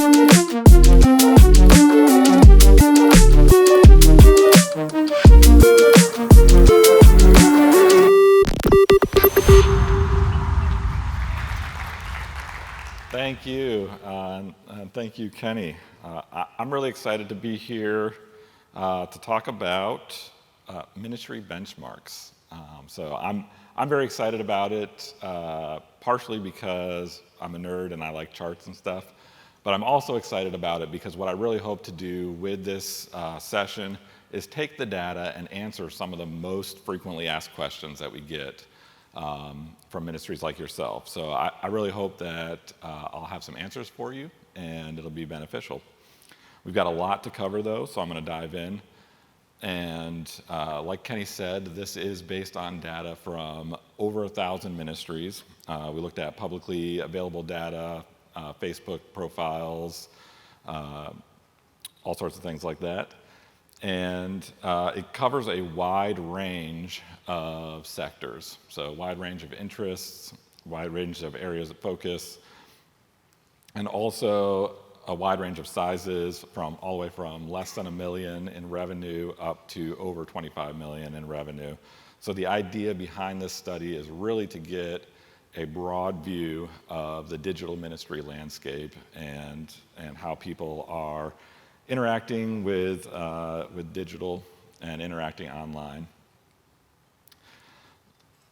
Thank you, and thank you, Kenny. I'm really excited to be here to talk about ministry benchmarks. So I'm very excited about it, partially because I'm a nerd and I like charts and stuff, but I'm also excited about it because what I really hope to do with this session is take the data and answer some of the most frequently asked questions that we get from ministries like yourself. So I really hope that I'll have some answers for you and it'll be beneficial. We've got a lot to cover though, so I'm going to dive in. And like Kenny said, this is based on data from over 1,000 ministries. We looked at publicly available data, Facebook profiles, all sorts of things like that. And it covers a wide range of sectors. So a wide range of interests, wide range of areas of focus, and also a wide range of sizes from all the way from less than $1 million in revenue up to over 25 million in revenue. So the idea behind this study is really to get a broad view of the digital ministry landscape and how people are interacting with digital and interacting online.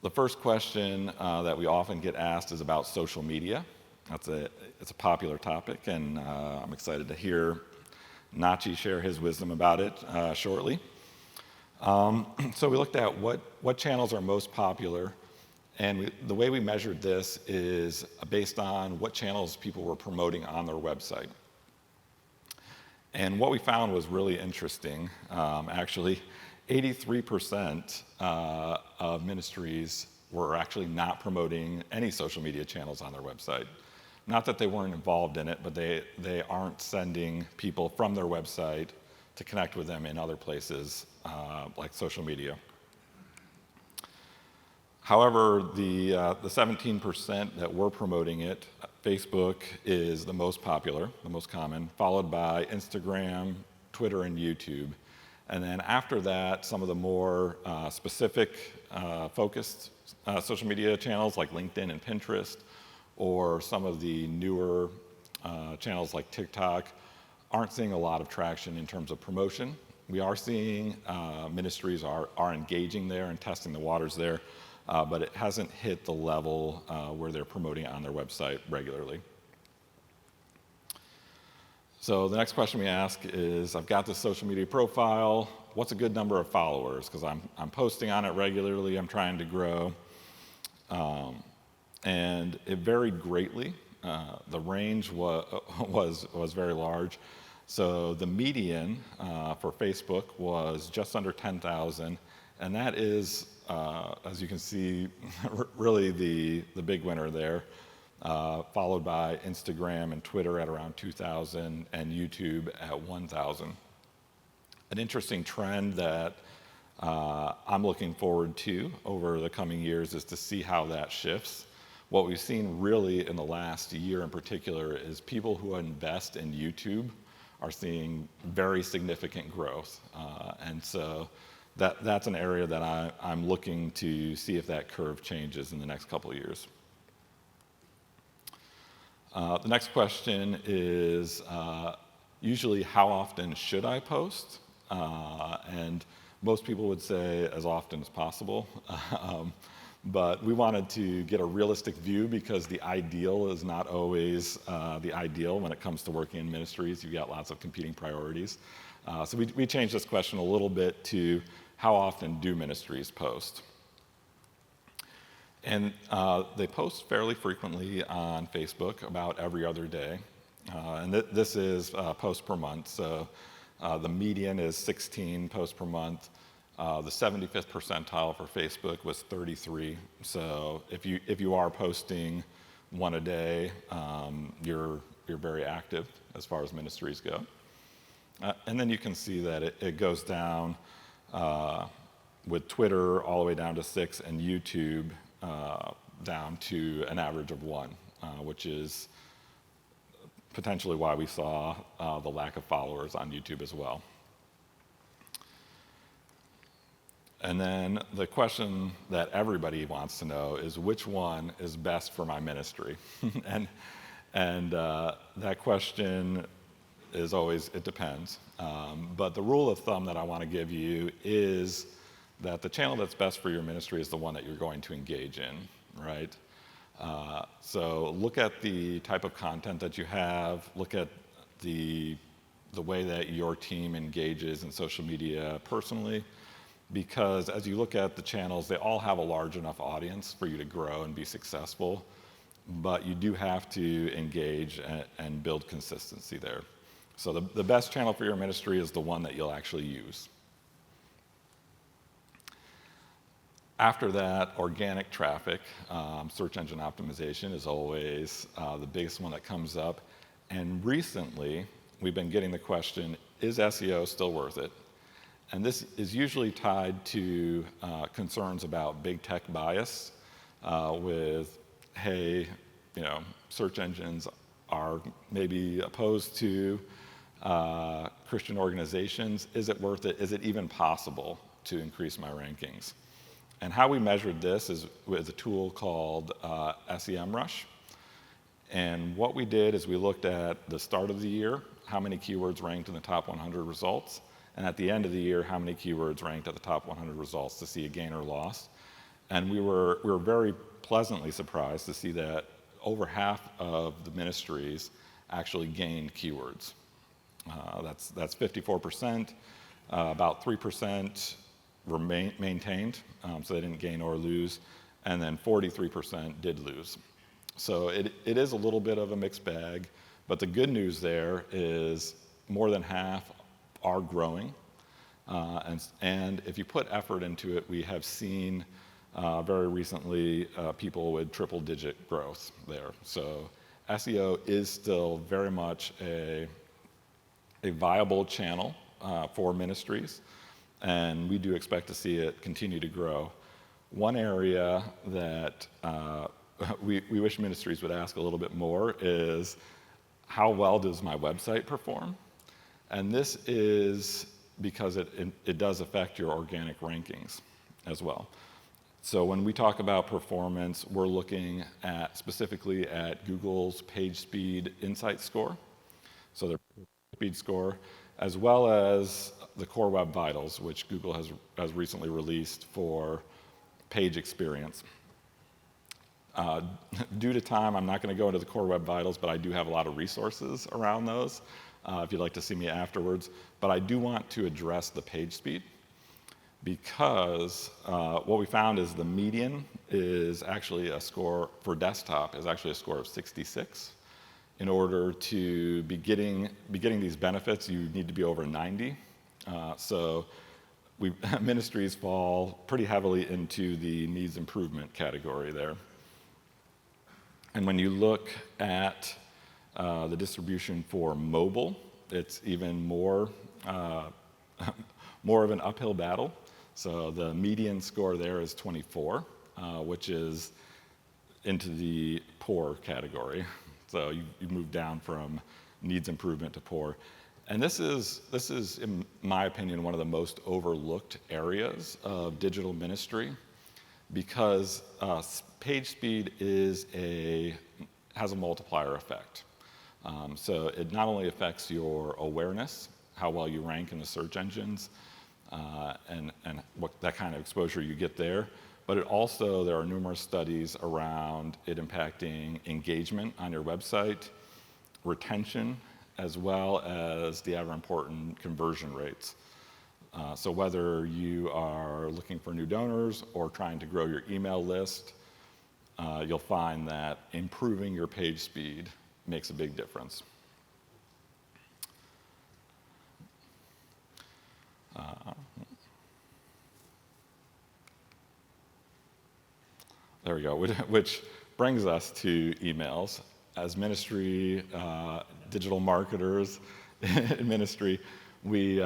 The first question that we often get asked is about social media. It's a popular topic, and I'm excited to hear Nachi share his wisdom about it shortly. So we looked at what channels are most popular, and the way we measured this is based on what channels people were promoting on their website. And what we found was really interesting. Actually, 83% of ministries were actually not promoting any social media channels on their website. Not that they weren't involved in it, but they aren't sending people from their website to connect with them in other places like social media. However, the 17% that were promoting it, Facebook is the most popular, the most common, followed by Instagram, Twitter, and YouTube. And then after that, some of the more specific focused social media channels like LinkedIn and Pinterest, or some of the newer channels like TikTok aren't seeing a lot of traction in terms of promotion. We are seeing ministries are engaging there and testing the waters there, but it hasn't hit the level where they're promoting on their website regularly. So the next question we ask is, I've got this social media profile, what's a good number of followers? Because I'm posting on it regularly, I'm trying to grow. And it varied greatly. The range was very large. So the median for Facebook was just under 10,000, and that is, as you can see, really the big winner there, followed by Instagram and Twitter at around 2,000 and YouTube at 1,000. An interesting trend that I'm looking forward to over the coming years is to see how that shifts. What we've seen really in the last year in particular is people who invest in YouTube are seeing very significant growth. And so that's an area that I'm looking to see if that curve changes in the next couple of years. The next question is usually how often should I post? And most people would say as often as possible. But we wanted to get a realistic view because the ideal is not always the ideal when it comes to working in ministries. You've got lots of competing priorities. So we changed this question a little bit to how often do ministries post? And they post fairly frequently on Facebook, about every other day. And this is posts per month. So the median is 16 posts per month. The 75th percentile for Facebook was 33. So if you are posting one a day, you're very active as far as ministries go. And then you can see that it goes down with Twitter all the way down to 6 and YouTube down to an average of 1, which is potentially why we saw the lack of followers on YouTube as well. And then the question that everybody wants to know is which one is best for my ministry? and that question is always, it depends. But the rule of thumb that I want to give you is that the channel that's best for your ministry is the one that you're going to engage in, right? So look at the type of content that you have, look at the way that your team engages in social media personally, because as you look at the channels, they all have a large enough audience for you to grow and be successful, but you do have to engage and build consistency there. So the best channel for your ministry is the one that you'll actually use. After that, organic traffic, search engine optimization is always the biggest one that comes up. And recently, we've been getting the question, is SEO still worth it? And this is usually tied to concerns about big tech bias with, hey, search engines are maybe opposed to Christian organizations. Is it worth it? Is it even possible to increase my rankings? And how we measured this is with a tool called SEMrush. And what we did is we looked at the start of the year, how many keywords ranked in the top 100 results, and at the end of the year, how many keywords ranked at the top 100 results to see a gain or loss. And we were very pleasantly surprised to see that over half of the ministries actually gained keywords. That's 54%. About 3% were maintained, so they didn't gain or lose, and then 43% did lose. So it is a little bit of a mixed bag, but the good news there is more than half are growing, and if you put effort into it, we have seen very recently people with triple-digit growth there. So SEO is still very much a viable channel for ministries, and we do expect to see it continue to grow. One area that we wish ministries would ask a little bit more is, how well does my website perform? And this is because it does affect your organic rankings as well. So when we talk about performance, we're looking at specifically at Google's page speed insight score, so their speed score, as well as the Core Web Vitals, which Google has recently released for page experience. Due to time, I'm not going to go into the Core Web Vitals, but I do have a lot of resources around those if you'd like to see me afterwards. But I do want to address the page speed, because what we found is the median is actually a score for desktop is actually a score of 66. In order to be getting these benefits, you need to be over 90. So ministries fall pretty heavily into the needs improvement category there. And when you look at the distribution for mobile, it's even more of an uphill battle. So the median score there is 24, which is into the poor category. So you move down from needs improvement to poor. And this is, in my opinion, one of the most overlooked areas of digital ministry, because page speed has a multiplier effect. So it not only affects your awareness, how well you rank in the search engines, and what that kind of exposure you get there, but there are numerous studies around it impacting engagement on your website, retention, as well as the ever important conversion rates. So whether you are looking for new donors or trying to grow your email list, you'll find that improving your page speed makes a big difference. There we go, which brings us to emails. As ministry, digital marketers in ministry, we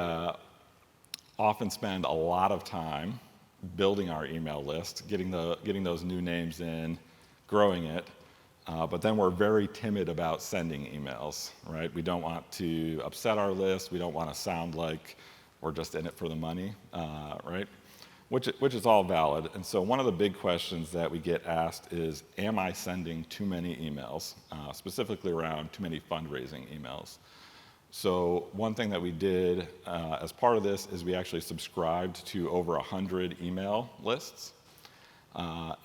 often spend a lot of time building our email list, getting those new names in, growing it. But then we're very timid about sending emails, right? We don't want to upset our list. We don't want to sound like we're just in it for the money, right? Which is all valid. And so one of the big questions that we get asked is, am I sending too many emails, specifically around too many fundraising emails? So one thing that we did as part of this is we actually subscribed to over 100 email lists.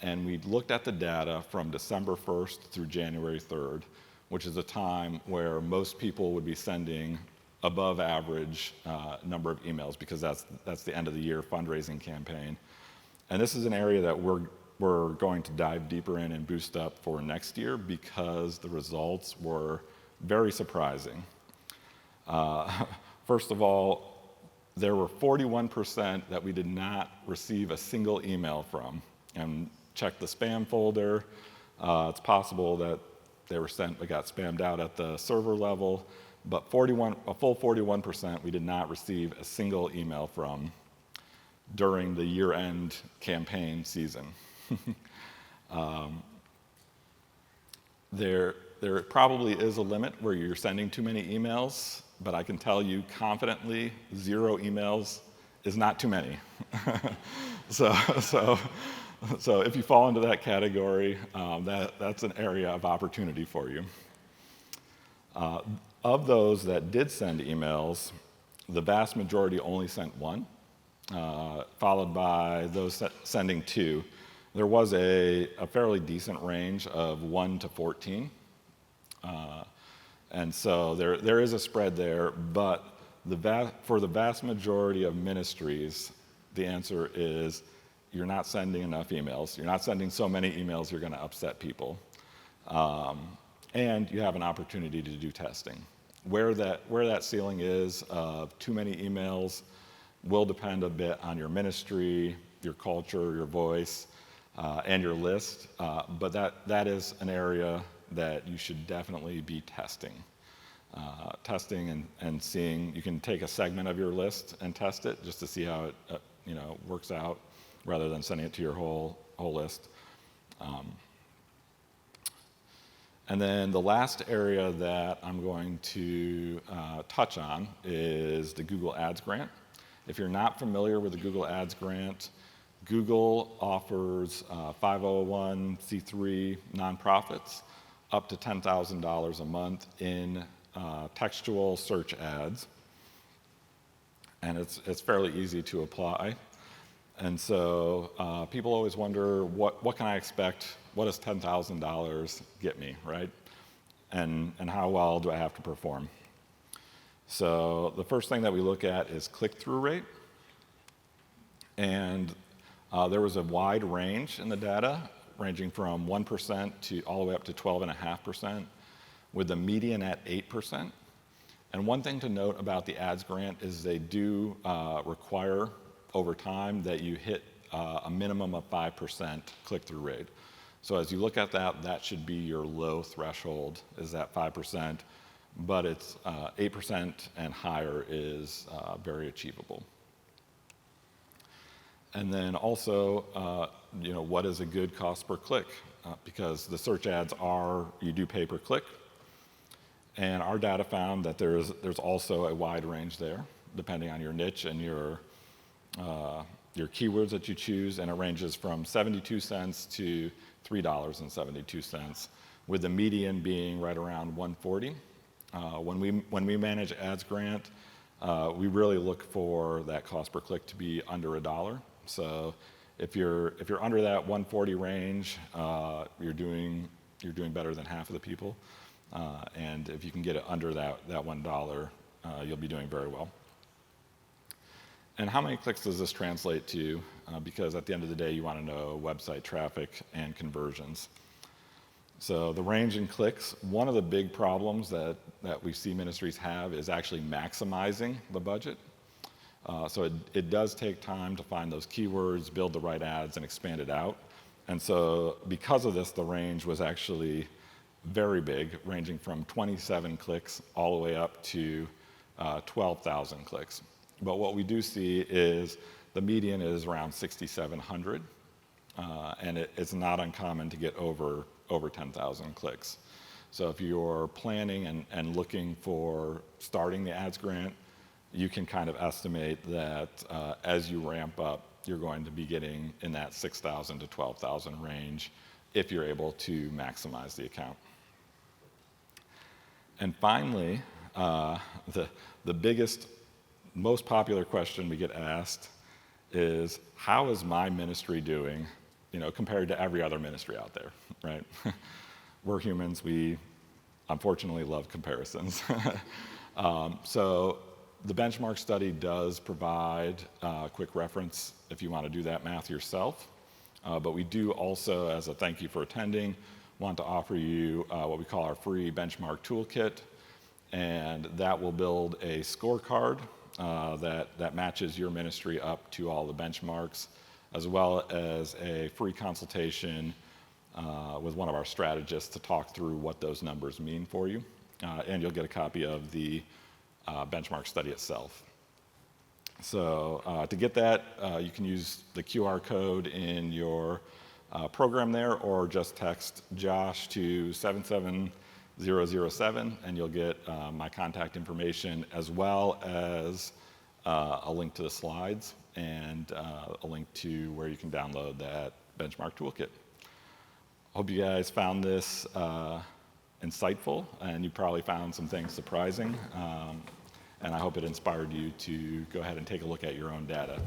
And we looked at the data from December 1st through January 3rd, which is a time where most people would be sending above average number of emails, because that's the end of the year fundraising campaign. And this is an area that we're going to dive deeper in and boost up for next year, because the results were very surprising. First of all, there were 41% that we did not receive a single email from. And check the spam folder. It's possible that they were sent, but got spammed out at the server level. But a full 41% we did not receive a single email from during the year-end campaign season. There probably is a limit where you're sending too many emails, but I can tell you confidently, 0 emails is not too many. So if you fall into that category, that's an area of opportunity for you. Of those that did send emails, the vast majority only sent 1, followed by those sending 2. There was a fairly decent range of 1 to 14. And so there is a spread there, but for the vast majority of ministries, the answer is you're not sending enough emails. You're not sending so many emails you're going to upset people. And you have an opportunity to do testing. Where that ceiling is of too many emails will depend a bit on your ministry, your culture, your voice, and your list. But that is an area that you should definitely be testing. Testing and seeing, you can take a segment of your list and test it just to see how it works out, rather than sending it to your whole list. And then the last area that I'm going to touch on is the Google Ads grant. If you're not familiar with the Google Ads grant, Google offers 501c3 nonprofits up to $10,000 a month in textual search ads. And it's fairly easy to apply. And so people always wonder, what can I expect? What does $10,000 get me, right? And how well do I have to perform? So the first thing that we look at is click-through rate. And there was a wide range in the data, ranging from 1% to all the way up to 12.5%, with the median at 8%. And one thing to note about the ads grant is they do require over time that you hit a minimum of 5% click-through rate. So as you look at that should be your low threshold, is that 5%, but it's 8% and higher is very achievable. And then also, what is a good cost per click? Because the search ads you do pay per click. And our data found that there's also a wide range there, depending on your niche and your keywords that you choose, and it ranges from 72 cents to $3.72, with the median being right around 140. When we manage ads grant, we really look for that cost per click to be under $1. So if you're under that 140 range, you're doing better than half of the people. And if you can get it under that $1, you'll be doing very well. And how many clicks does this translate to? Because at the end of the day, you want to know website traffic and conversions. So the range in clicks, one of the big problems that we see ministries have is actually maximizing the budget. So it does take time to find those keywords, build the right ads, and expand it out. And so because of this, the range was actually very big, ranging from 27 clicks all the way up to 12,000 clicks. But what we do see is the median is around 6,700, and it's not uncommon to get over over 10,000 clicks. So if you're planning and looking for starting the ads grant, you can kind of estimate that as you ramp up, you're going to be getting in that 6,000 to 12,000 range if you're able to maximize the account. And finally, the biggest, most popular question we get asked is, how is my ministry doing, compared to every other ministry out there, right? We're humans. We unfortunately love comparisons. So the benchmark study does provide a quick reference if you want to do that math yourself. But we do also, as a thank you for attending, want to offer you what we call our free benchmark toolkit. And that will build a scorecard that matches your ministry up to all the benchmarks, as well as a free consultation with one of our strategists to talk through what those numbers mean for you. And you'll get a copy of the benchmark study itself. So to get that, you can use the QR code in your program there, or just text Josh to 77007, and you'll get my contact information, as well as a link to the slides and a link to where you can download that benchmark toolkit. Hope you guys found this insightful, and you probably found some things surprising. And I hope it inspired you to go ahead and take a look at your own data.